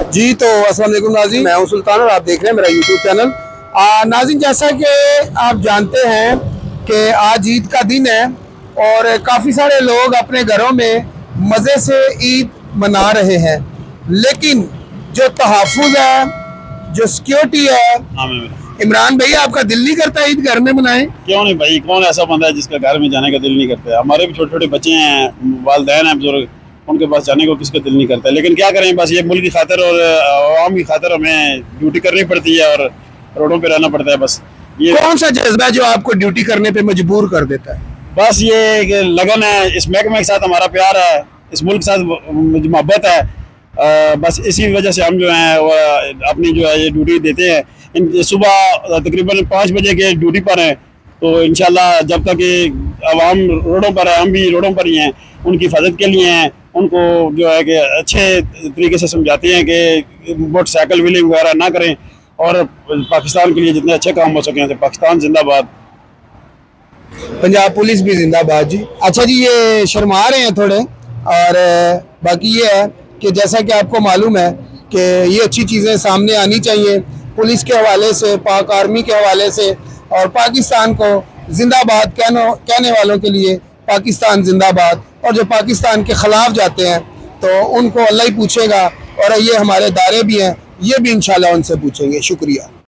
जी तो अस्सलाम वालेकुम नाज़रीन, मैं हूं सुल्तान और आप देख रहे हैं मेरा यूट्यूब चैनल। नाज़रीन, जैसा कि आप जानते हैं कि आज ईद का दिन है और काफ़ी सारे लोग अपने घरों में मज़े से ईद मना रहे हैं, लेकिन जो तहफ़्फ़ुज़ है, जो सिक्योरिटी है, इमरान भाई आपका दिल नहीं करता ईद घर में मनाएं? क्यों नहीं भाई, कौन ऐसा बंदा है जिसका घर में जाने का दिल नहीं करता है। हमारे भी छोटे छोटे बच्चे हैं, वालिदैन हैं, बुजुर्ग, उनके पास जाने को किसका दिल नहीं करता है। लेकिन क्या करें, बस ये मुल्क की खातिर और आवाम की खातिर हमें ड्यूटी करनी पड़ती है और रोडों पे रहना पड़ता है। बस ये कौन सा जज्बा है जो आपको ड्यूटी करने पे मजबूर कर देता है? बस ये एक लगन है, इस महकमे के साथ हमारा प्यार है, इस मुल्क के साथ मोहब्बत है। बस इसी वजह से हम जो हैं वो अपनी जो है ये ड्यूटी देते हैं। सुबह तकरीबन 5 बजे के ड्यूटी पर हैं, तो इंशाल्लाह जब तक ये आवाम रोडों पर है, हम भी रोडों पर ही हैं, उनकी हिफाजत के लिए हैं। उनको जो है कि अच्छे तरीके से समझाते हैं कि मोटरसाइकिल व्हीलिंग वगैरह ना करें और पाकिस्तान के लिए जितने अच्छे काम हो सकें। तो पाकिस्तान जिंदाबाद, पंजाब पुलिस भी जिंदाबाद जी। अच्छा जी, ये शर्मा रहे हैं थोड़े, और बाकी ये है कि जैसा कि आपको मालूम है कि ये अच्छी चीज़ें सामने आनी चाहिए पुलिस के हवाले से, पाक आर्मी के हवाले से, और पाकिस्तान को जिंदाबाद कहने वालों के लिए पाकिस्तान जिंदाबाद। और जो पाकिस्तान के ख़िलाफ़ जाते हैं तो उनको अल्लाह ही पूछेगा, और ये हमारे दायरे भी हैं, ये भी इंशाल्लाह उनसे पूछेंगे। शुक्रिया।